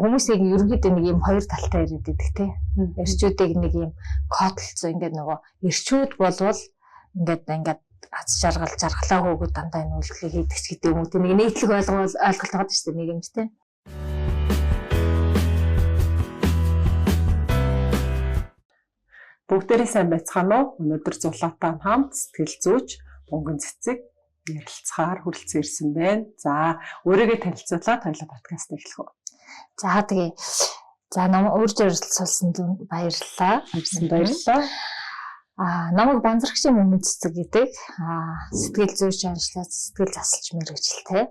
хүмүүсийг ерөнхийдөө нэг юм хоёр талтай яриад байдаг те. Эрчүүдийг нэг юм кодлцоо ингээд нөгөө эрчүүд болвол ингээд аз жаргалаа хөөгд дандаа энэ үйлдэлийг хийдэг ч гэдэг юм уу те. Нэг нийтлэг ойлголт байгаа шүү дээ нийгэмд те. Бүгдээрээ сайн байцгаана уу? Өнөөдөр Зулаатай хамт сэтгэл зүйч Мөнгөн цэцэг ярилцахаар хүрэлцэн ирсэн байна. За, өөрийгөө танилцуулаад хоёулаа подкаст эхлэх үү. За тэгээ. За намайг өөрөөр ярилцуулсан баярлалаа. Намайг Банзрагчийн Мөнгөн цэцэг гэдэг. Сэтгэл зүйч анчлаад сэтгэл засалч мэргэжилтэй.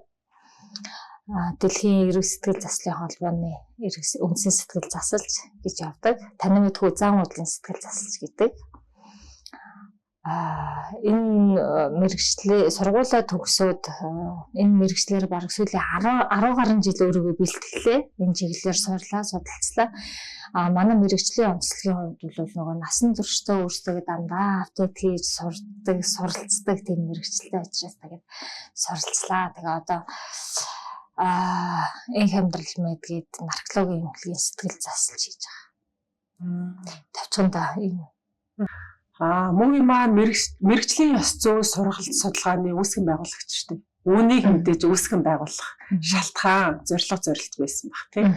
Дэлхийн эрүүл сэтгэл заслын холбооны үндсэн сэтгэл засалч гэж явдаг. Танин мэдхүү зан худлын сэтгэл засалч гэдэг. Энэ мэргэжлээ сургуулаа төгсөөд энэ мэргэжлэр бараг сүүлийн 10 гаруй жил өөрийгөө бэлтгэлээ. Энэ чиглэлээр сурлаа, судалцлаа. Манай мэргэжлийн онцлогийн хувьд бол нөгөө насан туршдаа өөрсдөө дандаа апдейт хийж сурдаг, суралцдаг тийм мэргэжлтэй учраас тэгээд суралцлаа. Тэгээ одоо энэ хямдрал мэдгээд наркологийн эмнэлгийн сэтгэл засалж хийж байгаа. Тавчхандаа энэ. Мөн маань мэргэжлийн ёс зүй сургалт судалгааны үүсгэн байгуулагч шүү дээ. Үүнийг мэдээж үүсгэн байгуулах шалтгаан, зорилт байсан баг тийм.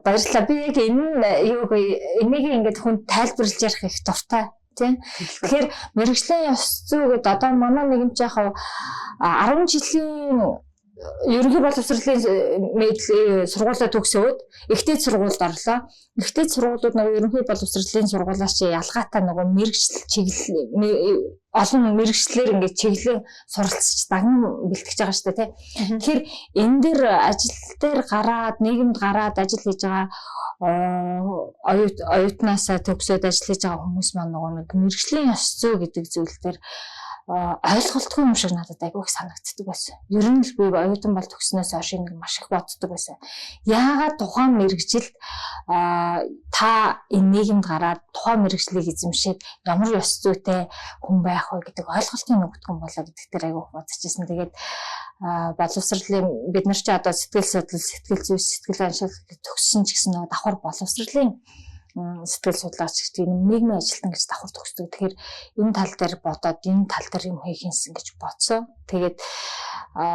Баярлалаа. Би яг энийг ингээд хүн тайлбарлаж ярих их дуртай. Тийм. Тэгэхээр мэргэжлийн ёс зүй гэдэг одоо манай нэгэн ч яг 10 жилийн ерөнхий боловсролын сургуулаа төгсөөд ихтэй сургуульд орлоо. Ихтэй сургуулиуд нөгөө ерөнхий боловсролын сургуулаас чи ялгаатай нөгөө мэргэжил чиглэл олон мэргэжлэр ингээд чиглэлээ суралцж даган бэлтгэж байгаа шүү дээ тий. Тэгэхээр энэ дээр ажил дээр гараад нийгэмд гараад ажил хийж байгаа оюутнаасаа төгсөөд ажил хийж байгаа хүмүүс маань нөгөө нэг мэргэжлийн ёс зүй гэдэг зүйл дээр ойлголтгүй юм шиг надад айгүй их санагддаг байсан. Ер нь л би оюутан бол төгснөөс хойш нэг маш их боддог байсан. Яагаад тухайн мэргэжилд та энэ нийгэмд гараад тухайн мэргэжлийг эзэмшээд ямар ёс зүйтэй хүн байх вэ гэдэг ойлголтын нөгдгөн болоо гэдэг дээр айгүй их бодчихсон. Тэгээд боловсролын бид нар ч одоо сэтгэл судлал, сэтгэл зүй, сэтгэл аншил төгссөн ч гэсэн нөгөө давхар боловсролын сэтгэл судлаач гэдэг нийгмийн ажилтан гэж давхар төгсдөг. Тэгэхээр энэ тал дээр бодоод энэ тал дээр юм хийхинсэн гэж бодсон. Тэгээд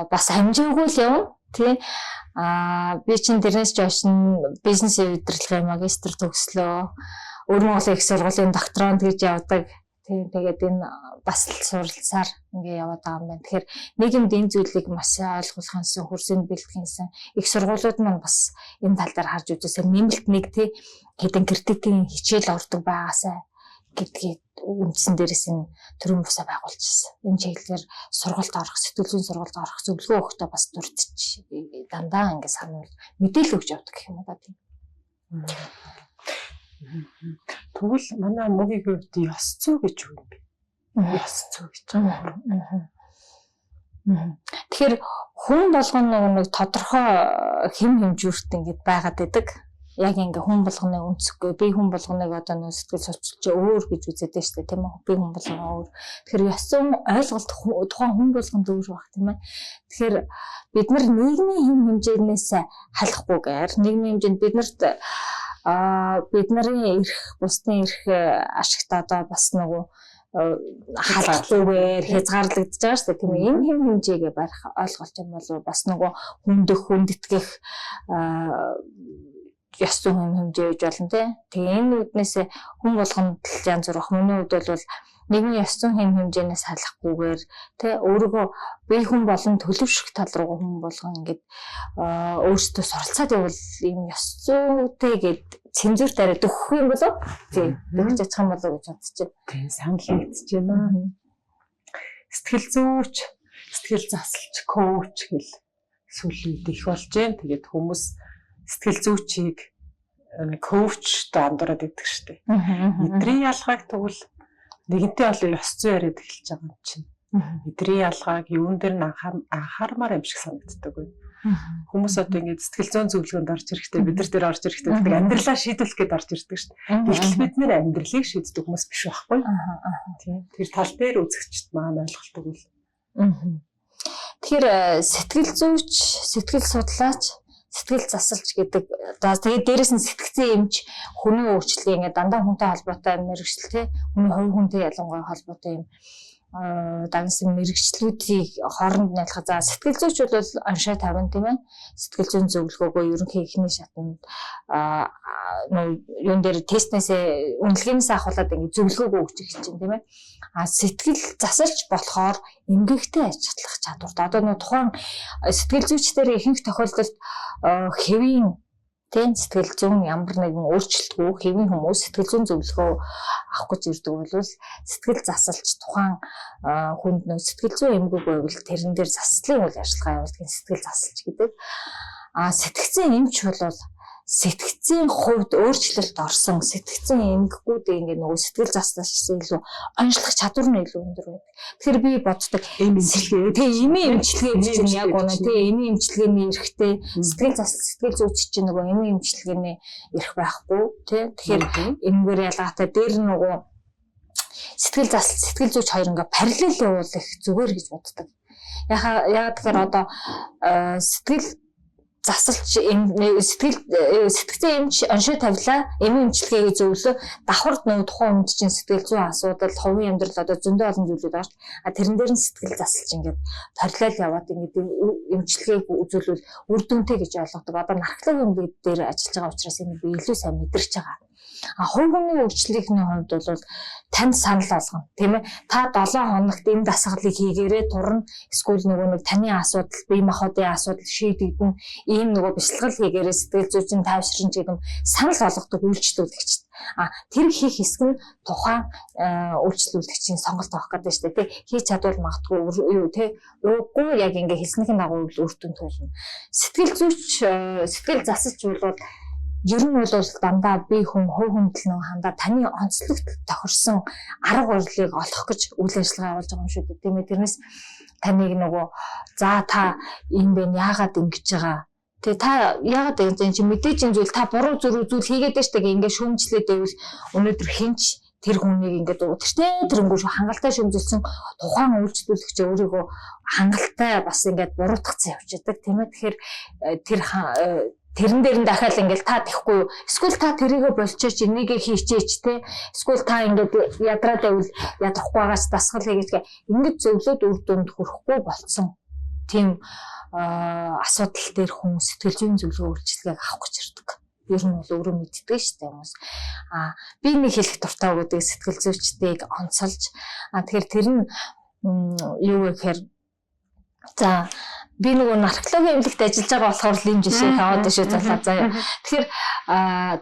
бас амжаагүй л юм. Тий. Би чинь тэрнээс ч ойшин бизнесийн удирдлагын магистр төгслөө. Өргөн их сургуулийн докторант гэж явдаг. Тэгээд энэ бас л суралцаар ингээ яваад байгаа юм байна. Тэгэхээр нийгэмд энэ зүйлийг маш ойлгуулахынсан, хөрсөнд бэлтгэхийнсэн их сургуулиуд маань бас энэ тал дээр харж үзсэн. Нэмэлт нэг тий хэдэн критикийн хичээл ордог байгаасаа гэдгийг үндсэн дээрээс энэ төрийн бусаа байгуулчихсан. Энэ чиглэлээр сургалт орох, сэтгэл зүйн сургалт орох зөвлөгөө өгөхдөө бас дурдчих дандаа ингээ санал мэдээлэл өгч явдаг гэх юм уу тий. Тэгвэл манай мөгийн хувьд ёс зүй гэж юу юм бэ? Ёс зүй гэж байгаа. Тэгэхээр хүн болгоно нэг тодорхой хэм хэмжүүрт ингэж байгаад байдаг. Яг ингээ хүн болгоны өнцгөө би хүн болгоныг одоо нөө сэтгэл судлаач өөр гэж үзээд байна шүү дээ тийм үү? Би хүн болгоно өөр. Тэгэхээр ёс зүйн ойлголт тухайн хүн болгонд өөр баг тийм ээ. Тэгэхээр бид нар нийгмийн хэм хэмжээнээс халахгүйгээр нийгмийн хэмжээнд бид нарын эрх, бусдын эрх ашигт одоо бас нөгөө халахгүйгээр хязгаарлагдаж байгаа шүү дээ тийм ээ. Энэ хэм хэмжээгээ барих ойлголт юм бол бас нөгөө хүндэтгэх ёс зүйн хэм хэмжээ гэж болно тий. Тэгээ энэ үднээс хүн болгонд янз бүр хүмүүний хувьд бол нийгмийн ёс зүйн хэм хэмжээнээс салахгүйгээр тий өөрийгөө бие хүн болон төлөвшөх тал руу хүн болгон ингээд өөрсдөө суралцаад явал ийм ёс зүйтэй гээд цензур тариад өгөх юм болов тий өгч чадах юм болов гэж бодчих. Тийм санал нэгдэж байна. Сэтгэл зүйч, сэтгэл засалч, коуч гэл сүлээд их болж байна. Тэгээд хүмүүс сэтгэл зүйчийг коуч даамдураад идэх штеп. Эдрийн ялгааг тэгвэл нэгэнтээ бол ёс зүй яриад эхэлж байгаа юм чинь. Эдрийн ялгааг юун дээр нь анхаармаар юм шиг санагддаг байна. Хүмүүс одоо ингэж сэтгэл зүйн зөвлөгөөнд орж ирэхдээ бид нар дээр орж ирэхдээ гэдэг амьдралаа шийдвэрлэх гээд орж ирдэг шүү дээ. Гэтэл бид нэр амьдралыг шийддэг хүмүүс биш байхгүй. Тийм. Тэр тал дээр үзэгчд маань ойлголтог үл. Тэгэхээр сэтгэл зүйч, сэтгэл судлаач, сэтгэл засалч гэдэг. За тэгээд дээрэс нь сэтгцэн эмч хүний өөрчлөлийг ингээд дандаа хүнтэй холбоотой мэрэгчлэл те хүний хувь хүнтэй ялангуяа холбоотой юм дагсан мэрэгчлүүдийг хооронд найлах. За сэтгэл зүйч бол аншаа тавина тийм ээ. Сэтгэл зүйн зөвлөгөөгөө ерөнхий эхний шатанд юун дээр тестнээсээ үнэлгээнээс ахуулаад ингэ зөвлөгөөгөө өгч ирэх чинь тийм ээ. Сэтгэл засалч болохоор эмгэгтэй ажиллах чадварт. Одоо нэг тухайн сэтгэл зүйчдэр ихэнх тохиолдолд хэвийн тийм сэтгэл зүйн ямар нэгэн өөрчлөлтгүй хэвийн хүмүүс сэтгэл зүйн зөвлөгөө авах гэж ирдэг бол сэтгэл засалч тухайн хүнд нэг сэтгэл зүйн эмгэг байвал тэрэн дээр заслын үйл ажиллагаа явуулдаг сэтгэл засалч гэдэг. Сэтгцэн эмч бол сэтгцийн хувьд өөрчлөлт орсон сэтгцэн эмгэгүүд ингээд нөгөө сэтгэл заслалчсан илүү онцлох чадвар нь илүү өндөр байдаг. Тэгэхээр би боддог эмчилгээ эмийн эмчилгээ чинь яг үнэ эмийн эмчилгээний эрэхтэй сэтгэл зүйч чинь нөгөө эмийн эмчилгээний эрх байхгүй тэгэхээр эмгээр ялгаатай дээр нөгөө сэтгэл зүйч хоёр ингээ параллел явуул их зүгээр гэж боддог. Яг тэгэхээр одоо сэтгэл засалч сэтгцэн эмч оншоо тавилаа эмийн эмчилгээгээ зөвлөө давхард нөгөө тухайн хүнд чинь сэтгэл зүйн асуудал хувийн амьдрал одоо зөндөө олон зүйлүүд байгаа шүү. Тэрэн дээр нь сэтгэл засалч ингээд параллел яваад ингээд эмчилгээг үзүүлвэл үр дүнтэй гэж ойлгодог. Одоо наркологийн эмнэлэг дээр ажиллаж байгаа учраас энэ би илүү сайн мэдэрч байгаа. Хувь хүний өөрчлөлийн хувьд бол танд санал болгоно тийм ээ. Та 7 хоногт энэ дасгалыг хийгээрээ турна. Эсвэл нөгөө нэг таны асуудал, бие махбодын асуудал шийдэгдэн ийм нөгөө бясалгал хийгээрээ сэтгэл зүйчин тайвширч гэдэг санал болгодог үйлчлүүлэгч. Тэр хийх хэсэг нь тухайн үйлчлүүлэгчийн сонголт авах гэдэг шүү дээ. Хийж чадвал магадгүй юу те уугүй яг ингээ хэлснийхэн дагуу үр дүн туулна. Сэтгэл зүйч сэтгэл засалч бол ер нь бол дандаа бие хүн хувь хүндэл нэг хандаа таны онцлогт тохирсон арга барилыг олох гэж үйл ажиллагаа явуулж байгаа юм шүү дээ. Тийм ээ. Тэрнээс таныг нөгөө за та юм бэ яагаад ингэж байгаа. Тэгээ та яагаад ингэ чи мэдээж энэ зүйл та буруу зүйл хийгээд штэ гэх ингэ шүүмжлээд байвал өнөөдөр хинч тэр хүнийг ингээд өдөртэй тэрнгүү хангалттай шүмжилсэн тухайн үйлчлүүлэгч өөрийгөө хангалттай бас ингээд буруутгацсан явж байдаг тийм ээ. Тэгэхээр тэрэн дээр нь дахиад ингээл та тэхгүй эсвэл та тэрийгэ болчихооч энийгээ хийчээч те эсвэл та ингээд ядраад байвал ядрахгүй байгаач дасгал хийгээч ингээд зөвлөд үр дүнд хүрэхгүй болцсон тийм асуудал дээр хүн сэтгэл зүйн зөвлөгөө үйлчилгээг авах гэж ирдэг. Ер нь бол өөрөө мэддэг шүү дээ хүмүүс. Би нэг хэлэх дуртай гэдэг сэтгэл зүйчдийг онцолж тэгэхээр тэр нь юу гэхээр за би нөгөө наркологийн эмнэлэгт ажиллаж байгаа болохоор л юм жишээ таваад шүү залаа заяа. Тэгэхээр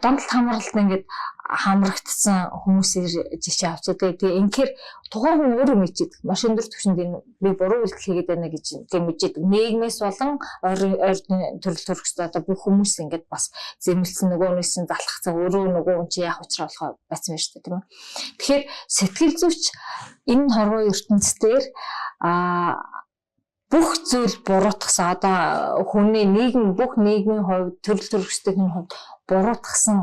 донтолт хамгаалалт ингээд хамрагдсан хүмүүсийн жишээ авчаад тэгээ инхээр тухайн хүн өөрөө мэддэг. Машин дээр төвшөнд би буруу үйлдэл хийгээд байна гэж мэддэг. Нийгмээс болон ойрын төрөл төрөстэй одоо бүх хүмүүс ингээд бас зэмлэлсэн нөгөөнөөс нь залхацсан өөрөө нөгөө хүн чи яах учраа болохоо байцсан байж тээ тийм ээ. Тэгэхээр сэтгэл зүйч энэ хорвоо ертөнцийн бүх зүйл буруутгасан одоо хүний нийгэм бүх нийгмийн хувьд төрөл төрөстэйний хувьд буруутгасан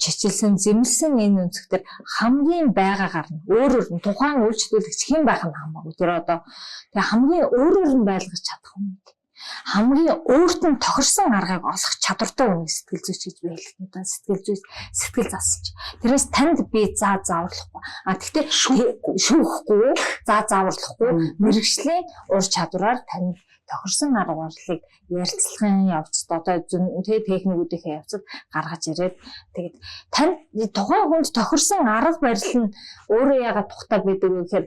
чичилсэн зэмлсэн энэ өнцгтэр хамгийн байгаагаар нь өөрөөр нь тухайн үйлчлүүлэгч хэн байх нь хамаагүй. Тэр одоо тэгээ хамгийн өөрөөр нь байлгаж чадах юм. Хамгийн өөрт нь тохирсон аргыг олох чадвартай хүн сэтгэл зүйч гэж би хэлдэг. Сэтгэл зүйч сэтгэл засалч. Тэрээс танд би зааварлахгүй. Тэгтээ шүүхгүй, зааварлахгүй мэрэгжлийн ур чадвараар танд тохирсон арга барилыг ярилцлагын явцад одоо техникүүдийнхээ явцад гаргаж ирээд тэгээд танд тухайн хүнд тохирсон арга барил нь өөрөө яагаад тухтай байдаг вэ гэхээр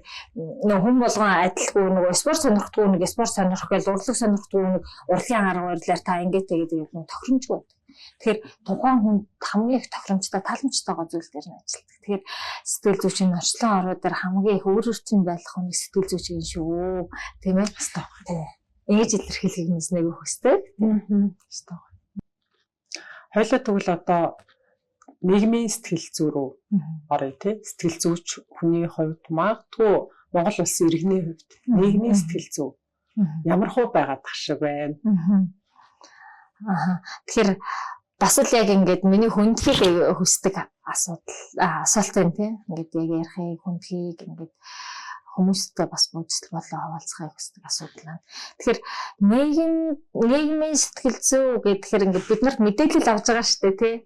хүн болгон адилгүй нөгөө спорт сонирхдаг нэг спорт сонирх гэж урлаг сонирхдаг нэг урлагийн арга барилаар та ингэж тэгээд тохиромжгүй. Тэгэхээр тухайн хүнд хамгийн их тохиромжтой таламжтайгаа зүйл дээр нь ажилладаг. Тэгэхээр сэтгэл зүйчийн орчлон ороо дээр хамгийн их өөрөөртөө байх хүн сэтгэл зүйч юм шүү. Тийм ээ? Тийм. Ингэж илэрхийлгээс нэг хөстэй. Хойлоо тэгвэл одоо нийгмийн сэтгэл зүй рүү оръё тий. Сэтгэл зүйч хүний хувьд магадгүй Монгол улсын иргэний хувьд нийгмийн сэтгэл зүй ямар хөө байгаад тах шиг байна. Тэгэхээр бас л яг ингээд миний хүндлэхийг хүсдэг асуулт байна тий. Ингээд яг ярихыг хүндлэхийг ингээд хүмүүстэй бас бүжил болоо хаваалцахыг хүсдэг асуудал байна. Тэгэхээр нийгмийн сэтгэл зүй гэхээр ингээд бид нар мэдээлэл авч байгаа шүү дээ тий.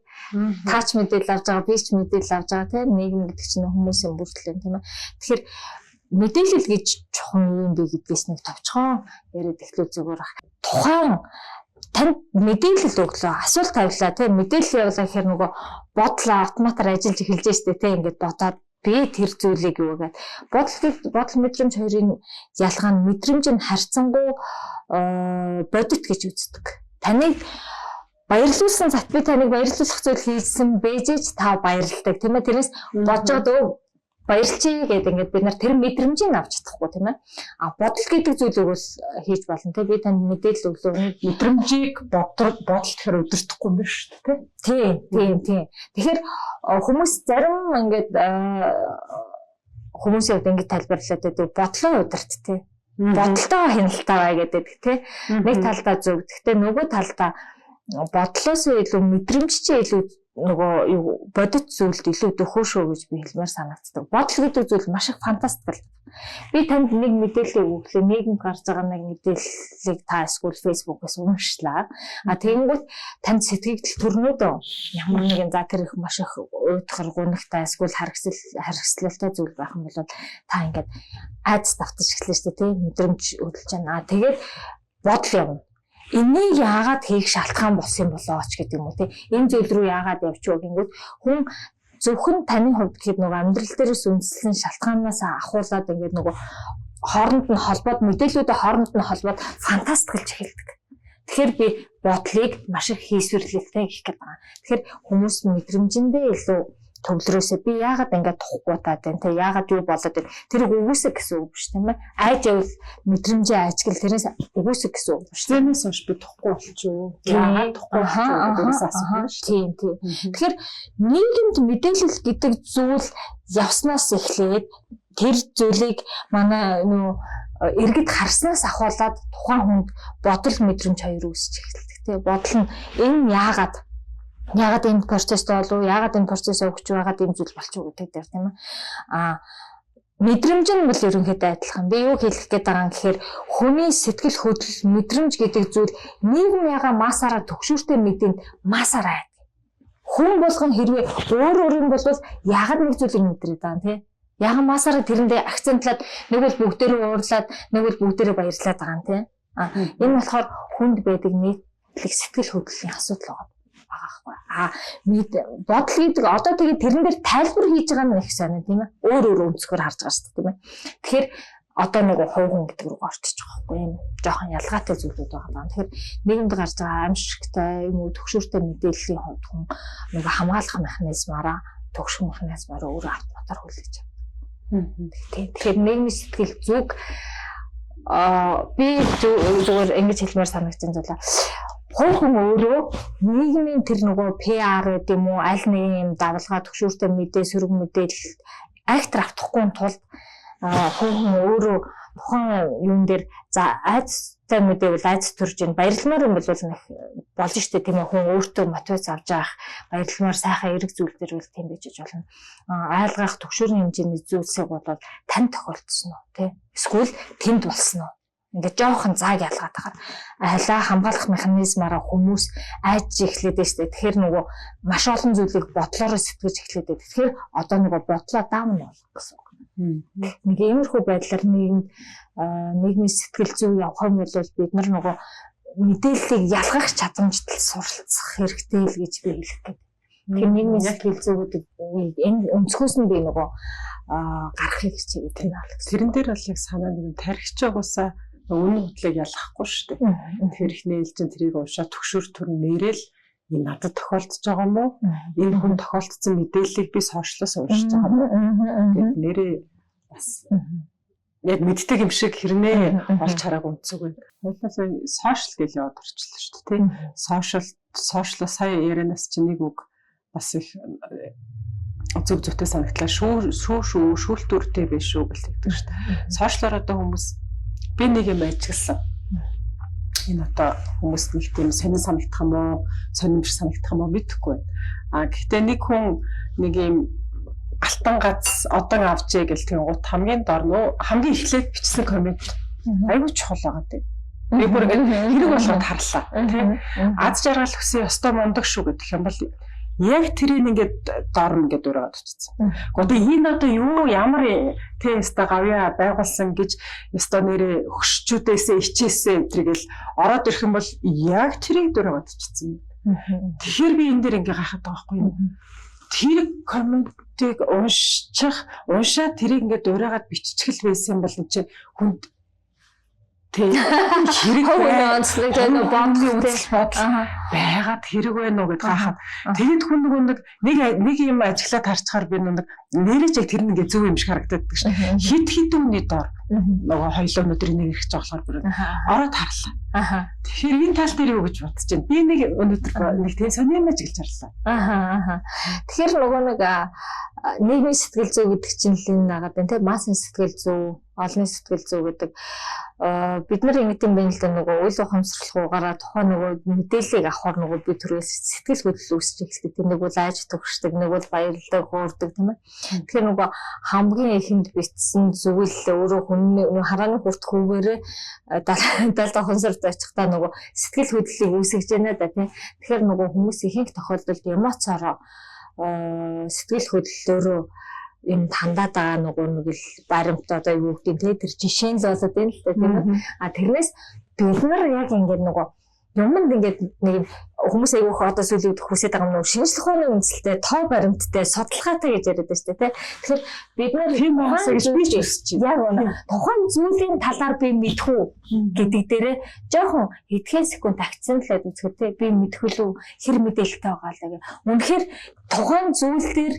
Таач мэдээлэл авч байгаа, бич мэдээлэл авч байгаа тий. Нийгэм гэдэг чинь хүмүүсийн бүртлэн тийм ээ. Тэгэхээр мэдээлэл гэж чухал юм бэ гэдгээс нэг товчхон яриад эхлүү зүгээр ах. Тухайн танд мэдээлэл өглөө асуулт тавилаа тий. Мэдээлэл явуулаа гэхээр нөгөө бодлоо автоматар ажиллаж эхэлж штэ тий. Ингээд бодоод би тэр зүйлийг юу гэдэг бодол мэдрэмж хоёрын ялгаа нь мэдрэмж нь харьцангуй бодит гэж үздэг. Таныг баярлуулсан зат би таныг баярлуулах зүйл хийсэн бэжэж та баярладаг тийм ээ. Тэрнээс бодоод баярлчээ гэдэг ингээд бид нар тэр мэдрэмжийг авч чадахгүй тийм ээ. А бодол гэдэг зүйлийг бол хийж болно тийм. Би танд мэдээлэл өглөө мэдрэмжийг бодол тэгэхээр өдөртөхгүй юм биш үү тийм. Тэгэхээр хүмүүс зарим ингээд хүмүүсийн хувьд ингээд тайлбарлаад байдаг бодлоо удирт тийм. Бодолтойгоо хяналтайгаа гэдэг тийм. Нэг талдаа зөв. Гэхдээ нөгөө талдаа бодлоос илүү мэдрэмж чинь илүү нөгөө бодит зүйлд илүү дөхөөшөө гэж би хэлмээр санагддаг. Бодол гэдэг зүйл маш их фантастик. Би танд нэг мэдээлэл өгөглөө, нийгэмд гарч байгаа нэг мэдээллийг та эсвэл фэйсбүүкээс уншлаа. А тэгэнгүүт танд сэтгэгдэл төрнөдөө ямар нэгэн за тэр их маш их уйдгар гунигтай эсвэл харгислалтай зүйл байх юм бол та ингээд айдас давтаж эхлэв шүү дээ, тийм мэдрэмж хөдөлж байна. А тэгээд бодол явна. Энийг яагаад хийх шалтгаан болсон болоо ч гэдэг юм уу тий. Энэ зүйл рүү яагаад явчих вэ гингүүд хүн зөвхөн таны хувьд гэхэд нөгөө амьдрал дээрээс үндэслэн шалтгаанаас ахуулаад ингээд нөгөө хооронд нь холбоод мэдээллүүдээ хооронд нь холбоод фантастикэлж эхэлдэг. Тэгэхээр би бодлыг маш их хийсвэрлэлтэй гэх гээд байгаа. Тэгэхээр хүмүүс мэдрэмжиндээ илүү төвлөрөөсөө би яагаад ингээд тухгүй таад байна те яагаад юу болоод байна тэр өгөөсөө гэсэн үг биш тийм ээ айж явал мэдрэмжээ ажигл тэрнээс өгөөсөө гэсэн үг биш тэрнээс хойш би тухгүй болчихоо яагаад тухгүй болчихоо асуух биш тийм тэгэхээр нийгэмд мэдээлэл гэдэг зүйл явснаас эхлээд тэр зүйлийг манай иргэд харснаас ахуулаад тухайн хүнд бодол мэдрэмж хоёр үүсэж эхэлдэг те бодол нь энэ яагаад энэ процесс болов яагаад энэ процесс өгч байгаад энэ зүйл болчих уу гэдэг дээр тийм ээ мэдрэмж нь бол ерөнхийдөө адилхан би юу хэлэх гээд байгаа юм гэхээр хүний сэтгэл хөдлөл мэдрэмж гэдэг зүйл нийгэм яга масаараа төгшүүртэй мэдээнд масаараа хүн болгон хэрвээ өөр юм бол яагаад нэг зүйлийг мэдрээд байгаа юм тийм яагаад масаараа тэрэндээ акцентлаад нэг бол бүгдээрээ уурлаад нэг бол бүгдээрээ баярлаад байгаа юм тийм энэ болохоор хүнд байдаг нийтлэг сэтгэл хөдлөлийн асуудал байна бодол гэдэг одоо тэгээд тэрэн дээр тайлбар хийж байгаа нь их сонир тийм ээ өөр өнцгөр харж байгаа шүү дээ тийм ээ тэгэхээр одоо нэг хувийн гэдэг рүү орчих жоохгүй юм жоохон ялгаатай зүйлүүд байгаа даа тэгэхээр нийгэмд гарч байгаа аимшигтай юм уу төгшөөртэй мэдээллийн хувьд хүн нэг хамгаалах механизмаараа төгшөх механизмаараа өөрөө автоматар хүлээж авдаг тэгэхээр нийгмийн сэтгэл зүг би зүгээр ингэж хэлмээр санагдсан зүйлаа хүн өөрөө нийгмийн тэр нөгөө PR гэдэг юм уу аль нэг юм давалгаа төгшөөртэй мэдээ сөрөг мэдээлэл актер автахгүй тулд хүн өөрөө тухайн юун дээр за айцтай мэдээ бол айц төрж ийн баярлмаар юм бол нэг болж штэ тийм ээ хүн өөртөө мотивац авч явах баярлмаар сайхан эрэг зүйл дээр бол тийм байж болно айлгах төгшөөрийн хэмжээний зүйлсийг бол тань тохиолдсон уу тий эсвэл тэнд болсон уу ингээд жоохон зааг ялгаад байгаа. Айлаа хамгаалах механизмаараа хүмүүс айж эхлэдэг шүү дээ. Тэгэхээр нөгөө маш олон зүйлийг бодлороо сэтгэж эхлэдэг. Тэгэхээр одоо нөгөө бодлоо даун болох гэсэн үг. Нэг иймэрхүү байдлаар нийгмийн сэтгэл зүй явах юм бол бид нар нөгөө мэдээллийг ялгах чадамжтай суралцах хэрэгтэй л гэж би хэлэх гээд. Тэгэхээр нийгмийн сэтгэл зүй гэдэг энэ өнцгөөс нь би нөгөө гаргахыг хичээгээд байна. Тэрэн дээр бол яг санаа нэг тархич байгуусаа үнэн хутлыг ялгахгүй шүү дээ. Тэгэхээр их нээлж тэрийг уушаа төгшөр төр нэрэл энэ надад тохиолдож байгаа юм уу? Энэ хүн тохиолдсон мэдээллийг би сошиалоос уншиж байгаа юм. Тэгээд нэрээ бас яг мэддэг юм шиг хэрнээ олж хараагүй үнцэг байна. Хоёулаа сошиал гэж яваад орчлоо шүү дээ. Сошиал сая ярианаас чинь нэг үг бас их зөв зөвтэй санагдлаа. Шүүлтүүртэй биш шүү гэж хэлдэг шүү дээ. Сошиалоор одоо хүмүүс би нэг юм ажигласан. Энэ одоо хүмүүст нэг тийм сонин санагдах юм уу, сонирмж санагдах юм уу мэдэхгүй байна. Гэхдээ нэг хүн нэг юм алтан гац одон авчээ гэл тэнгуут хамгийн дор нөө хамгийн эхлээд бичсэн коммент айгүй чухал байгаа тийм. Би бүр ингэ хэрэг болгоод харлаа тийм. Аз жаргал хүсээ ёстой мундаг шүү гэдэг юм бол яг тэрийг ингээд дор ингээд өрөөд очсон. Гэхдээ энэ одоо юу ямар тест гавья байгуулсан гэж ёстой нэрээ хөшчүүдээсээ ичээсээ тэргээл ороод ирэх юм бол яг тэрийг өрөөд очсон. Тэгэхээр би энэ дээр ингээ гайхаад байгаа байхгүй юу? Тэр комментиг уншаад тэрийг ингээд ураагаад биччихэл байсан бол энэ чинь хүнд тэг хэрэг онцлог энэ бодол байгаад хэрэг байна уу гэдээ гайхаад тэгэд хүн нэг юм ажиглаад харцгаар би нэг нэрэж яг тэр нэг зөв юм шиг харагдаад гэж хит үний дор нөгөө хоёлоо өнөдрийн нэг их жоохлоор бүр ороод харлаа. Тэгэхээр энэ тал дээр юу гэж бодож байна? Би нэг өнөдөр нэг тийм сониом ажиглаж харлаа. Тэгэхээр нөгөө нэг нийгмийн сэтгэл зүй гэдэг чинь л энэ нагаад байна тийм массын сэтгэл зүй, олонний сэтгэл зүй гэдэг бид нар ингэдэм байна л да нөгөө үйл ухамсарлахуугаараа тухайн нөгөө мэдээллийг авахар нөгөө би түрээс сэтгэл хөдлөл үүсэж эхэлдэг. Нэг бол айж төгшдөг, нэг бол баярлдаг, хуурдаг тийм ээ. Тэгэхээр нөгөө хамгийн ихэнд битсэн зүйл өөрөө хүний харааны хүрт хүүгээрээ 70 хонсорд очихдаа нөгөө сэтгэл хөдлөлийг үүсгэж байна да тийм. Тэгэхээр нөгөө хүмүүс ихэнх тохиолдолд эмоцороо сэтгэл хөдлөлөөрөө юм тандаад байгаа нөгөө нэг л баримт одоо юу гэдэг те тэр жишээ л болоод байна л та тийм үү. Тэрнээс бид нар яг ингээд нөгөө юмд ингээд нэг хүмүүс айгүйх одоо сүлүүд хүсэж байгаа юм шинжлэх ухааны үндэслэлтэй тоо баримттай судалгаатай гэж яриад байна шүү дээ тий. Тэгэхээр бид нар тийм байсаа гэж би ч өсч яг тухайн зүйлийн талаар би мэдэх үү гэдэг дээрээ жоохон хэдхэн секунд акцентлаад үзэхэд тий би мэдэх үлээ хэр мэдээлэлтэй байгаа л гэх. Үнэхээр тухайн зүйл дээр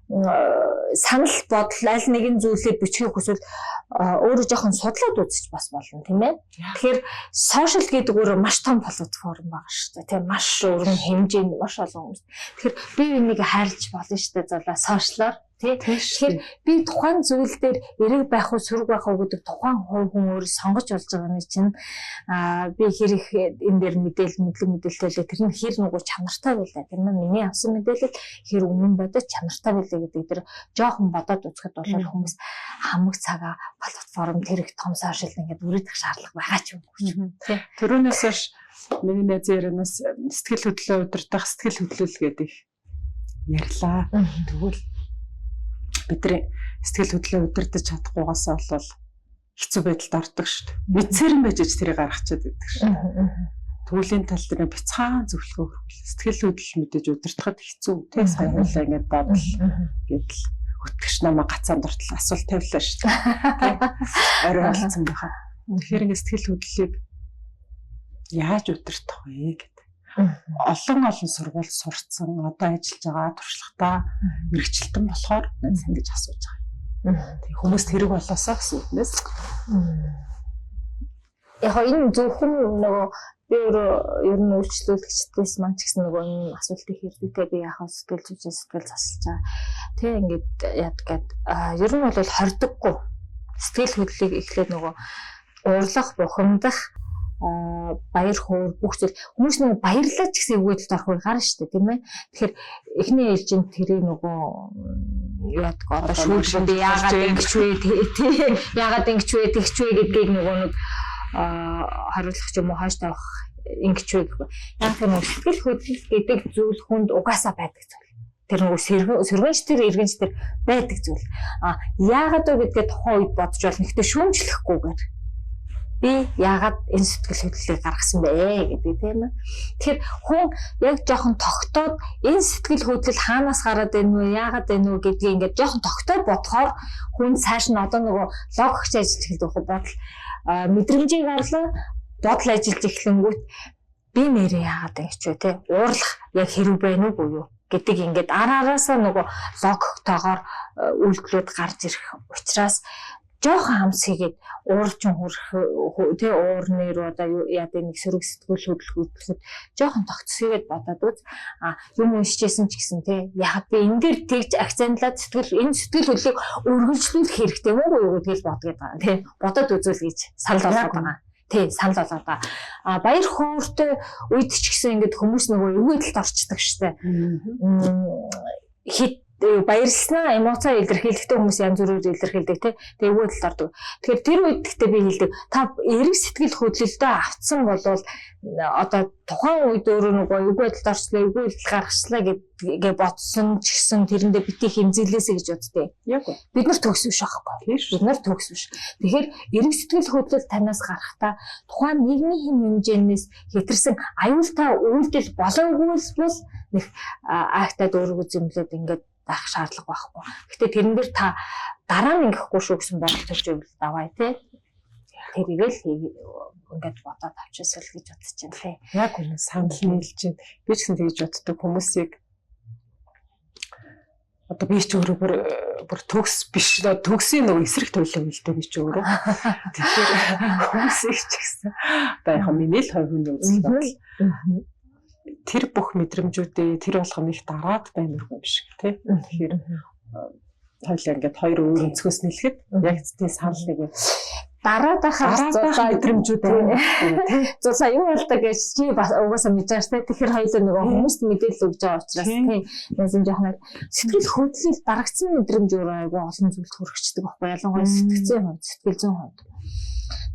санал бодол аль нэгэн зүйлээ бичихийг хүсвэл өөрөө жоохон судлаад үзэж бас болно тийм ээ. Тэгэхээр сошиал гэдэг өөрөө маш том платформ байгаа шүү дээ. Тийм маш өргөн хэмжээнд маш олон хүмүүс. Тэгэхээр би энийг хайрлаж болно шүү дээ. Золоо сошиалаар тэгэхээр би тухайн зүйл дээр эрэг байх уу сөрөг байх уу гэдэг тухайн хүн өөрөө сонгож болж байгаа нь чинь би хэрэг энэ дээр мэдээлэлтэй тэр нь хэр нөгөө чанартай байлаа тийм ээ. Миний авсан мэдээлэл хэр өмнө бодож чанартай байлаа гэдэг дээр жоохон бодоод үзэхэд бол хүмүүс хамаг цагаа платформ тэр их том сошиал ингээд үргэлжлэх шаардлага байгаа ч юм уу тийм. Төрөнөөс хойш миний найз яринаас сэтгэл хөдлөлөө удирдах сэтгэл хөдлөл гэдэг ярьлаа. Тэгвэл бидний сэтгэл хөдлөлөө удирдах чадахгүйгаас бол хэцүү байдалд ордог шүү дээ. Мэдсэрэн байж тэрийг гаргачаад байдаг шүү дээ. Түүлийн тал дээр бяцхан зөвлөгөө хүргэл сэтгэл хөдлөл мэдээж удирдахад хэцүү тий сайн хуулаа ингэж бодол гэдэл хөтлөгч намаа гацаанд ортол асуулт тавилаа шүү дээ. Орой болсон байхад. Тэгэхээр ингэ сэтгэл хөдлөлийг яаж удирдах вэ гэдэг. Олон сургууль сурцсан одоо ажиллаж байгаа туршлагатай мэрэгчлэлтэн болохоор надад ингэж асууж байгаа. Тэг хүмүүс тэрэг болоосоо гэсэн үгнээс. Яг энэ зөвхөн нөгөө би ер нь үйлчлүүлэгчдээс маань ч гэсэн нөгөө энэ асуултыг хэрэглэхдээ би яг сэтгэл зүйн сэтгэл засалж байгаа. Тэг ингээд ядгээд ер нь бол хордоггүй сэтгэл хөдлөлийг эхлээд нөгөө уурлах, бухимдах баяр хөөр бүх зүйл хүмүүс нэг баярлаач гэсэн үгдэлд орох гарна шүү дээ тийм ээ. Тэгэхээр эхний ээлжинд тэрийг нөгөө яадаг одоо шүүршинд яагаад ингэж вэ тий яагаад ингэж вэ тэгч вэ гэдгийг нөгөө нэг хариулах юм уу хааш тавих ингэж вэ гэхгүй. Яг тэр нөгөө сэтгэл хөдлөл гэдэг зүйл хүнд угаасаа байдаг зүйл. Тэр нөгөө сэргэнч тэр эргэнч тэр байдаг зүйл. Яагаад вэ гэдгээ тухайн үед бодож бол нэгтээ шүүмжлэхгүйгээр би яагаад энэ сэтгэл хөдлөлийг гаргасан бэ гэдэг тийм ээ. Тэгэхээр хүн яг жоохон тогтоод энэ сэтгэл хөдлөл хаанаас гараад байна вэ, яагаад байна вэ гэдгийг ингээд жоохон тогтоод бодохоор хүн цааш нь одоо нөгөө логикч ажиллаж эхэлдэг бодол мэдрэмжийг гарлаа бодол ажиллаж эхлэнгүүт би нэрээ яагаад ингэж вэ те уурлах яг хэрэг байна уу юу гэдэг ингээд араараасаа нөгөө логиктойгоор үйлдэлүүд гарч ирэх учраас жоохон хамс хийгээд уурчин хүрэх тий уурны руу одоо яадаг нэг сөрөг сэтгүүл хөдөлгөөд жоохон тогтсгээд бодоод үз юм уншижсэн ч гэсэн тий яг би энэ дээр тэгж акцентлаад энэ сэтгэл хөдлөлийг өргөжлүүлэх хэрэгтэй юм уу гэдгийг бодгээд байгаа тий бодоод үзүүл гэж санал болгоод байгаа. Тий санал болоод байгаа. Баяр хөөртэй үед ч гэсэн ингээд хүмүүс нөгөө өвөдөлд орчдөг штэ. Хит баярлснаа эмоцоо илэрхийлэхдээ хүмүүс янз бүрээр илэрхийлдэг тий. Тэгээ өвөө талд ордог. Тэгэхээр тэр үед гэхдээ би хэлдэг та эрэг сэтгэл хөдлөлтөө авцсан болвол одоо тухайн үед өөрөө нөгөө эвгүй байдалд орчлоо, эвгүй байдал гаргачлаа гэж бодсон ч гэсэн тэрэндээ битгий хэмзэлээсэ гэж боддөө. Яг уу. Бид нар төгс биш аахгүй. Бид нар төгс биш. Тэгэхээр эрэг сэтгэл хөдлөл танаас гарахдаа тухайн нийгмийн хэм хэмжээнээс хэтэрсэн аюултай үйлдэл болоогүй бол нэг актад өөрийгөө зэмлээд ингээд даах шаардлага байхгүй. Гэтэ тэрэн дээр та дараа нь ингэхгүй шүү гэсэн бодол төрж өгөл даваа тий. Тэрийгэл ингээд бодоод авчаасаа л гэж бодож байна тий. Яг үнэ санал нийлж байна. Би ч гэсэн тэгж боддог хүмүүсийг одоо би ч өөрөө бүр төгс биш төгсийн нөгөө эсрэг төлөв хэлдэг би ч өөрөө. Тэгэхээр хүмүүсийг ч гэсэн одоо яг миний л хувь хүний үзэл бодол. Тэр бүх мэдрэмжүүдээ тэр болгоно их дараад баймиргүй юм шиг тий. Тэгэхээр хоёлаа ингээд хоёр өөр өнцгөөс нэлэхэд яг тийм санал нэг дараад ахаар зулаа мэдрэмжүүд тий. Зулаа юу болдог гэж чи угаасаа мэдэж байгаа тий. Тэгэхээр хоёлаа нөгөө хүмүүст мэдээлэл өгж байгаа учраас тий. Яасан жоохон сэтгэл хөдлөл дарагдсан мэдрэмж өөрөө айгүй олон зүйлд хүрчихдэг байхгүй ялангуяа сэтгцэн хувьд сэтгэл зүйн хувьд.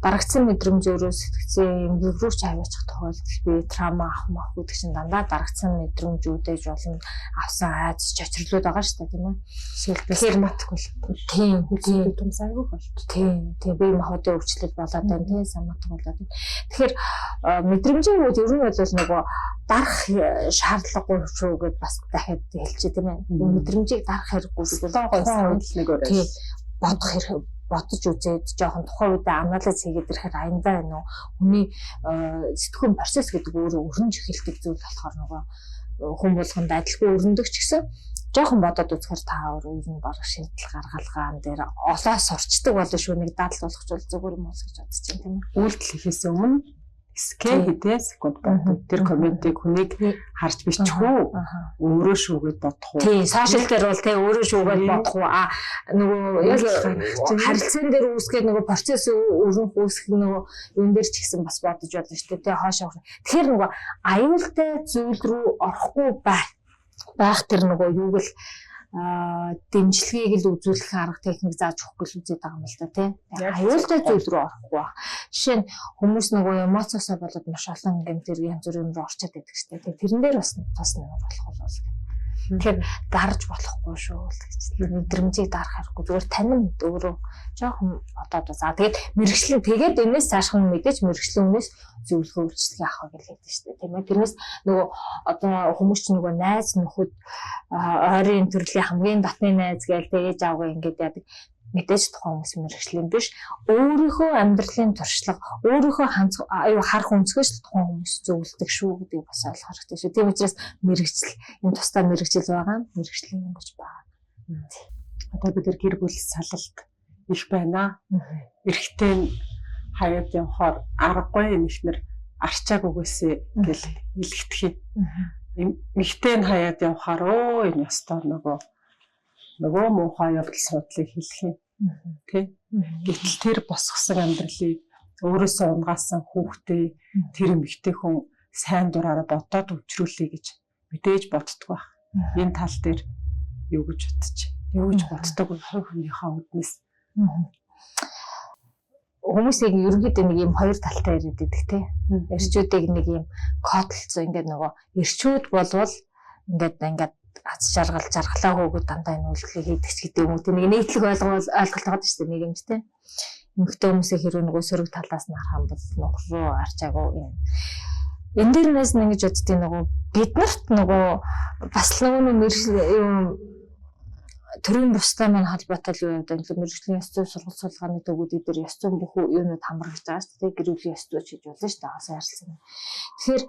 Дарагдсан мэдрэмж өөрөө сэтгцэн рүүч хавьяачих тохиолдол би трама авах гэдэг чинь дандаа дарагдсан мэдрэмжүүдэж болон авсан айц чочрлууд байгаа шүү дээ тийм ээ. Тэгэхээр матгүй л тийм хүлээдэг юм сайгүй болт. Тийм би махуудын өвчлөл болоод байна тийм саматг болоод. Тэгэхээр мэдрэмжийн үед ер нь бол нөгөө дарах шаардлагагүй шүү гэдээ бас дахиад хэлчихэ тийм ээ. Мэдрэмжийг дарах хэрэггүй гэдэг санал нэг өөрөө бодох хэрэг бодож үзээд жоохон тухайн үедээ анализ хийгээд ирэхээр аяндаа байна уу хүний сэтгүүн процесс гэдэг өөрөө өрнөж эхэлдэг зүйл болохоор нөгөө хүн болгонд адилгүй өрнөдөг ч гэсэн жоохон бодоод үзэхээр та өөрөө ер нь бараг шийдэл гаргалгаан дээр олоо сурчдаг болно шүү нэг дадал болгочвол зүгээр юм уу гэж бодож байна тийм ээ. Үйлдэл хийхээс өмнө скэн хэдэн секунд бодох тэр комментиг хүнийг харж биччихүү өөрөө шүүгээд бодох уу. Тийм сошиал дээр бол тий өөрөө шүүгээд бодох уу. Нөгөө яг харилцаан дээр үүсгээд нөгөө процесс өрнөх үүсэх нөгөө юм дээр ч гэсэн бас бодож байна шүү дээ тий хоошоо. Тэгэхээр нөгөө аюултай зүйл рүү орохгүй байх тэр нөгөө юуг л дэмжлэгийг л үзүүлэх арга техник зааж өгөхгүй л үзээд байгаа юм л да тий. Аюултай зүйл рүү орохгүй баг. Жишээ нь хүмүүс нөгөө эмоцоосоо болоод маш олон гэмтэр янз бүрийн рүү орчод байдаг шүү дээ. Тэрэн дээр бас нуур болох бол. Тэгэхээр дарж болохгүй шүү гэж. Мэдрэмжийг дарах хэрэггүй. Зүгээр танин өөрөө жоохон бодоод за тэгээд мэрэгчлэн тэгээд энэс цаашхан мэдээж мэрэгчлэн өмнөөс зөвлөгөө үйлчлэгээ авах гэж хэлдэг шүү дээ. Тийм ээ. Тэрнээс нөгөө одоо хүмүүс ч нөгөө найз нөхөд ойрын төрлийн хамгийн дотны найз гээл тэгэж авгаа ингээд яадаг. Мэдээж тухайн хүмүүс мэрэгчлэн биш өөрийнхөө амьдралын туршлага өөрийнхөө харах өнцгөөс л тухайн хүмүүс зөвлөдөг шүү гэдгийг бас ойлгох хэрэгтэй шүү. Тийм учраас мэрэгчл энэ тусдаа мэрэгчл байгаа мэрэгчлийн юм гэж байна. Одоо бид нар гэр бүл салалт их байна. Эрэгтэй хаяад явахаар аргагүй нэхнэр арчааг үгээсээ гэл илгэтгэх юм. Эрэгтэй хаяад явахаар өө энэ ёстой нөгөө муухай явдал судлыг хэлэх юм. Тэ. Гэтэл тэр босгосон амьдралыг өөрөөсөө унгаасан хүүхдээ тэр эмэгтэй хүн сайн дураараа бодоод өвчрүүлээ гэж мэдээж боддог байх. Энэ тал дээр юу гэж боддог вэ? Хувь хүнийхээ үднэс. Хүмүүсийг ерөнхийдөө нэг юм хоёр талтай яриад байдаг те. Эрчүүдийг нэг юм кодлцоо ингээд нөгөө эрчүүд болвол ингээд аз жаргалаа хөөгд дандаа энэ үйлдэлийг хийдэг ч гэдэг юм уу. Тэг нэг нийтлэг ойлголт байгаа шүү дээ нийгэмд те. Эмэгтэй хүмүүсээ хэрэг нөгөө сөрөг талаас нь харах юм бол нөхөр рүү арчаагүй юм. Энэ дээрнээс нь ингэж боддгийг нөгөө биднэрт нөгөө бас нөгөө юм төрийн бустай маань холбоотой юу юм бэ? Мэргэжлийн ёс зүйн сургалтын төгөөд дээр ёс зүйн бүх юмуд хамрагдж байгаа шүү дээ. Гэр бүлийн ёс зүй хийж болно шүү дээ. Хасаа харилцсан. Тэгэхээр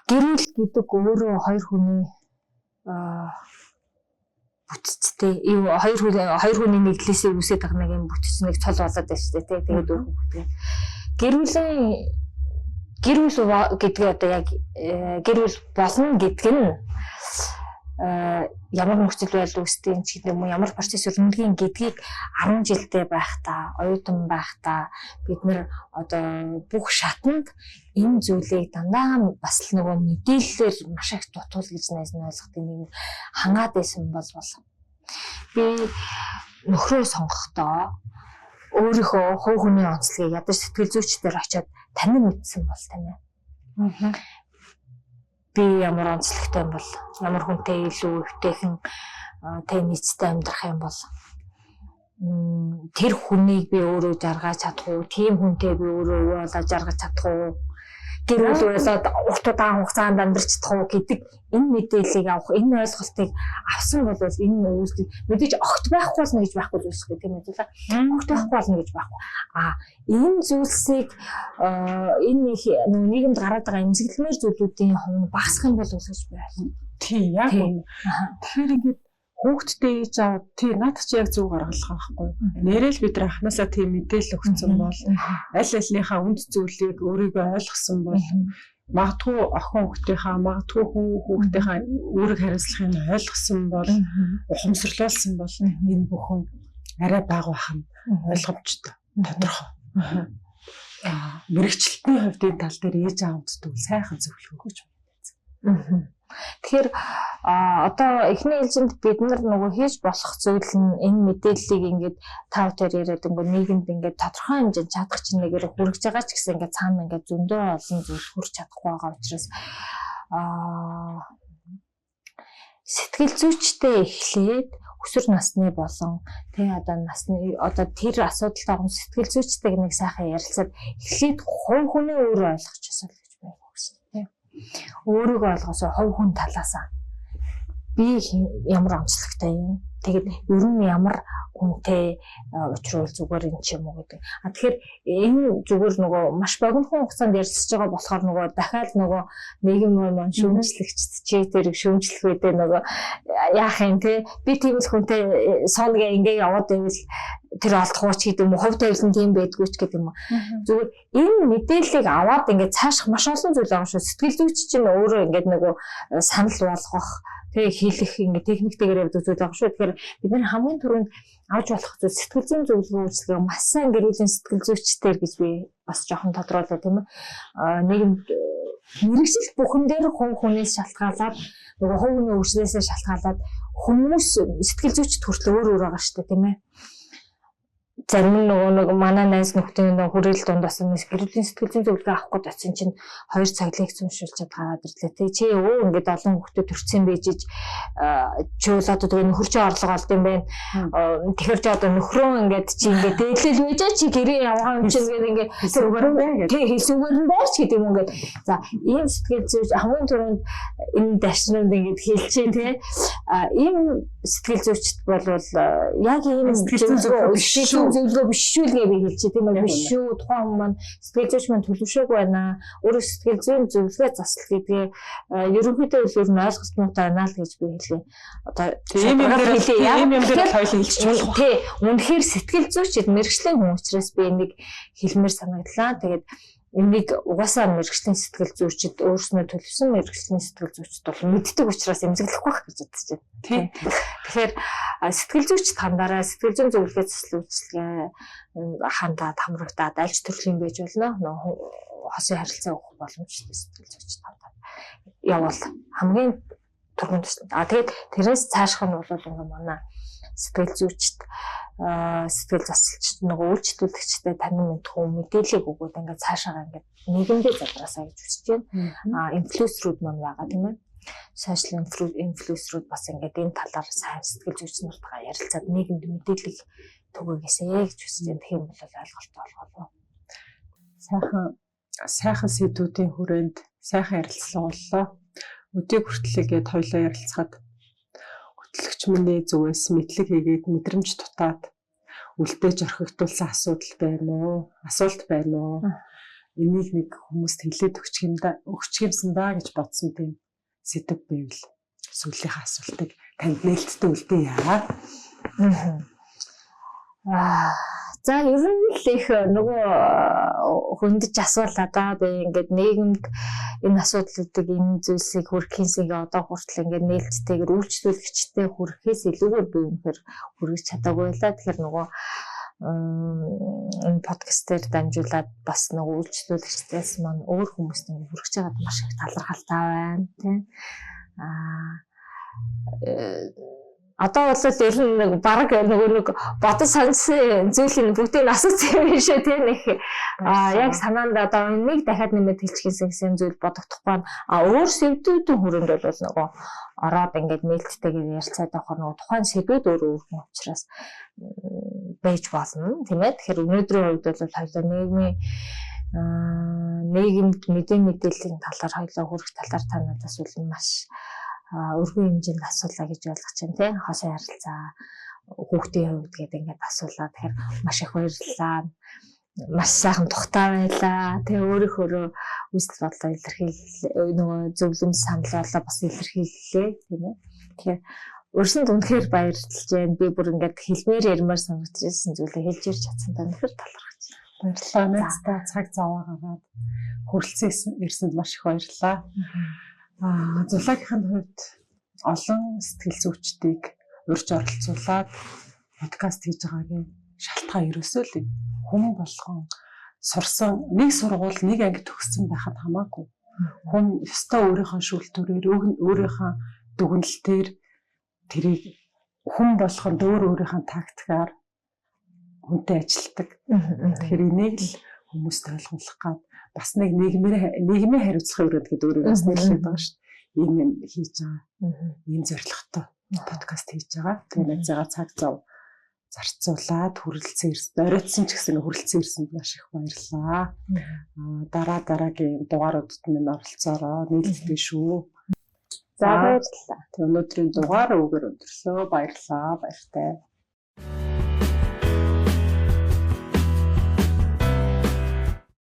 гэр бүл гэдэг өөрөө хоёр хүний бүтцтэй хоёр хүний нийтлэлээс үүсээд байгаа нэг юм бүтц нэг цол болоод байна шүү дээ. Тэгээд өөр хүүхдээ гэр бүл гэдэг одоо яг гэр бүл болно гэдэг нь ямар нөхцөл байдал үүсдэг ч гэдэг юм уу, ямар процесс өрнөгийн гэдгийг 10 жилдээ байхдаа, оюутан байхдаа бид нэр одоо бүх шатанд энэ зүйлийг дандаа бас л нөгөө мэдээлэлээр маш их дутуул гэж найз нь ойлгохын нэг хангаад байсан бол би нөхрөө сонгохдоо өөрийнхөө хувь хүний онцлогийг ядаж сэтгэл зүйчдээр очиод танин мэдсэн бол тийм ээ. Би ямар онцлогтой юм бол, ямар хүнтэй илүү өвтэйхэн нийцтэй амьдрах юм бол тэр хүнийг би өөрөө жаргаж чадах уу, тийм хүнтэй би өөрөө юу болоо жаргаж чадах уу, гэр бүл болоод урт удаан хугацаанд амьдарч чадах уу гэдэг энэ мэдээллийг авах, энэ ойлголтыг авсан бол энэ үйлдэл мэдээж огт байхгүй болно гэж байхгүй зүйлс гэх тийм ээ. Огт байхгүй болно гэж байхгүй. Энэ зүйлсийг энэ нийгэмд гараад байгаа эмзэглэмээр зүйлүүдийн хувь багасах юм бол гэж байна. Тийм яг үнэ. Тэгэхээр ингээд хүүхдтэй ээж аваад тий наад чи яг зөв гаргалах байхгүй. Нэрэл бид нар анханасаа тийм мэдээлэл өгсөн бол аль альнийхаа үнд зүйлийг өөрийгөө ойлгосон бол магадгүй охин хүүхдийнхаа, магадгүй хүүхдийнхаа үүрэг хариуцлагыг ойлгосон бол ухамсарлуулсан бол энэ бүхэн арай бага байх нь ойлгомжтой, тодорхой. Мэргэжилтний хувьд энэ тал дээр ээж аавддаг сайхан зөвлөгөө өгч байна. Тэгэхээр одоо эхний ээлжинд бид нар нөгөө хийж болох зүйл нь энэ мэдээллийг ингээд тав дээр яриад ингээд нийгэмд ингээд тодорхой хэмжээнд чадах чинээгээр хүргэж байгаа ч гэсэн ингээд цаана ингээд зөндөө олон зүйл хүрч чадахгүй байгаа учраас сэтгэл зүйчтэй эхлээд өсвөр насны болон тий одоо тэр асуудалтай орон сэтгэл зүйчтэйг нэг сайхан ярилцаад эхлээд хувь хүний өөрөө ойлгочихсон л гэж байна гэсэн тий. Өөрийгөө ойлгосоо хувь хүн талаасаа би ямар онцлогтой юм. Тэгээд ер нь ямар хүнтэй учруул зүгээр юм ч юм уу гэдэг. Тэгэхээр энэ зүгээр нөгөө маш богинохон хугацаанд ярьж байгаа болохоор нөгөө дахиад нөгөө нийгэм маань шүүмжлэгчд чи тэрийг шүүмжлэх үедээ нөгөө яах юм те би тийм л хүнтэй соонгээ ингээ яваад байвал тэр алдахгүй ч гэдэг юм уу хувь тавилан тийм байдгүй ч гэдэг юм уу. Зүгээр энэ мэдээллийг аваад ингээ цааших маш олон зүйл байгаа шүү. Сэтгэл зүйч чинь өөрөө ингээ нөгөө санал болгох тэг хийх ингээ техниктэйгээр явдаг зүйл байгаа шүү. Тэгэхээр бид нар хамгийн түрүүнд авч болох зүйл сэтгэл зүйн зөвлөгөө үйлчилгээ маш сайн гэр бүлийн сэтгэл зүйчдэр гэж би бас жоохон тодруулаа тийм ээ. Нийгэмд мэрэгжил бүхэн дээр хувь хүнээс шалтгаалаад нөгөө хувь хүний өвчлөөсөө шалтгаалаад хүмүүс сэтгэл зүйчд хүртэл өөр өөр байгаа шүү дээ тийм ээ. Зарим нөгөө манай найз нөхдийн хүрээл дундаас гэрүүлийн сэтгэл зүйн зөвлөгөө авах гээд очсон чинь 2 цаг лекц уншуулчаад гараад ирлээ. Тэг чи ингээд олон хүүхдэд төрсэн бийжиж чи бол одоо тэгээ нөхөрчөө орлого олд юм байна. Тэгэхээр чи одоо нөхрөө ингээд чи ингээд дээлэл байж чи гэрээ явгаа юм чинь ингээд хэлсүүгээр байна. Тэг хэлсүүгээр нь байж гэдэг юм ингээд. За ийм сэтгэл зүйч хамгийн түрүүнд энэ дашнууд ингээд хэлчихээн тий. Ийм сэтгэл зүйчд бол яг ийм сэтгэл зөвлөгөө биш шүү л гэж би хэлчихээ тийм ээ. Биш шүү. Тухайн хүмүүс маань сэтгэл зүйч маань төлөвшөөг байна. Өөрөө сэтгэл зүйн зөвлөгөө засал гэдгээ ерөнхийдөө зөвлөр нь ойлголттой байна л гэж би хэлээ. Одоо тийм юм дээр хоёул хэлчих болох. Тий. Үнэхээр сэтгэл зүйчд мэрэгжлийн хүн учраас би энийг хэлмээр санагдлаа. Тэгээд энийг угаасаа мэрэгжлийн сэтгэл зүйчд өөрснөө төлөвсөн мэрэгжлийн сэтгэл зүйчд бол мэддэг учраас эмзэглэх байх гэж бодож байна. Тийм. Тэгэхээр сэтгэл зүйчд хандаараа сэтгэл зүйн зөвлөгөө засал үйлчилгээ хандаад хамрагдаад аль ч төрлийн байж болно. Хосын харилцаа өгөх боломжтой сэтгэл зүйчд хандаад явал хамгийн түргэн төсөл. Тэгээд тэрээс цаашх нь бол ингээ манай сэтгэл зүйчд сэтгэл засалчд нөгөө үйлчлүүлэгчтэй танин мэдхүү мэдээлэл өгөөд ингээд цаашаа ингээд нийгэмдээ задраасаа гэж үзэж байна. Инфлюенсерүүд маань байгаа тийм ээ. Social инфлюенсерүүд бас ингээд энэ талаар сайн сэтгэл зүйчнэртэйгээ ярилцаад нийгэмд мэдээлэл түгээгээсэй гэж үзэж байна. Тийм бол ойлголттой болгоо. Сайхан сэдвүүдийн хүрээнд сайхан ярилцлага боллоо. Өдөө хүртэлгээд хоёлоо ярилцахад хөтлөгч миний зүгээс мэдлэг хийгээд мэдрэмж дутаад үлдээж орхигдуулсан асуудал байна уу? Асуулт байна уу? Энийг нэг хүмүүст хэлээд өгчих юмсан даа гэж бодсон тийм сэдв байвал сүүлийнхаа асуултыг танд нээлттэй үлдээе яа. За ер нь л их нөгөө хөндөж асуулаа да би ингээд нийгэмд энэ асуудлуудыг энэ зүйлсийг хүргэхээсээ одоо хүртэл ингээд нээлттэйгээр үйлчлүүлэгчтэй хүрэхээс илүүгээр би үнэхээр хүргэж чадаагүй байлаа. Тэгэхээр нөгөө энэ подкастээр дамжуулаад бас нөгөө үйлчлүүлэгчдээс маань өөр хүмүүст ингээд хүргэж байгаад маш их талархалтай байна тийм. Одоо бол ер нь нэг баг нэг бодож сонсон зүйлийн бүгдийг асуусан юм шиг тийм нэг яг санаанд одоо нэг дахиад нэмээд хэлчихсэн гэсэн зүйл бодогдохгүй. Өөр сэдвүүдийн хүрээнд бол нөгөө ороод ингээд нээлттэйгээр ярилцаад авах нөгөө тухайн сэдвүүд өөрөө өөрхөн учраас байж болно тийм ээ. Тэгэхээр өнөөдрийн үед бол хоёулаа нийгэмд мэдээллийн талаар хоёулаа хүрэх талаар та надаас үл маш өргөн хэмжээнд асуулаа гэж ойлгож байна тийм. Хошоо ярилцаа хүүхдийн хувьд гэдэг ингээд асуулаа. Тэгэхээр маш их баярлалаа. Маш сайхан тухтай байлаа. Тэгээ өөрийнхөө үсэл бодлоо нөгөө зөвлөмж санал болоо бас илэрхийллээ тийм ээ. Тэгэхээр өрсөнд үнэхээр баярлж байна. Би бүр ингээд хэлмээр ярмаар санагдчихсан зүйлээ хэлж ирж чадсандаа үнэхээр талархаж байна. Баярлалаа. Найзтай цаг зав аваад хүрэлцэн ирсэнд маш их баярлалаа. Зулагийнхын хувьд олон сэтгэл зүйчдийг урьж оролцуулаад подкаст хийж байгаагийн шалтгаан ерөөсөө л хүн болгон сурсан нэг сургууль нэг анги төгссөн байхад хамаагүй. Хүн өстой өөрийнхөө шүүлтүүрээр өөрийнхөө дүгнэлтээр тэрийг хүн болгонд өөрийнхөө тактикаар хүнтэй ажилтдаг. Тэгэхээр энийг л хүмүүст ойлгуулах гад бас нэг нийгмийн хариуцлагын өрөөнд гэдэг өөрөөр бас нэрлэдэг байгаа шүү дээ. Ийм хийж байгаа. Ийм зорилготой подкаст хийж байгаа. Тэгээ найзаагаа цаг зав зарцуулаад хүрэлцэн ирсэн. Оройтсон ч гэсэн хүрэлцэн ирсэнд маш их баярлалаа. Дараагийн дугааруудад минь оролцоороо нийлэлтэй шүү. За баярлалаа. Тэгээ өнөөдрийн дугаар өвгөр өндөрлөө. Баярлалаа. Баяртай.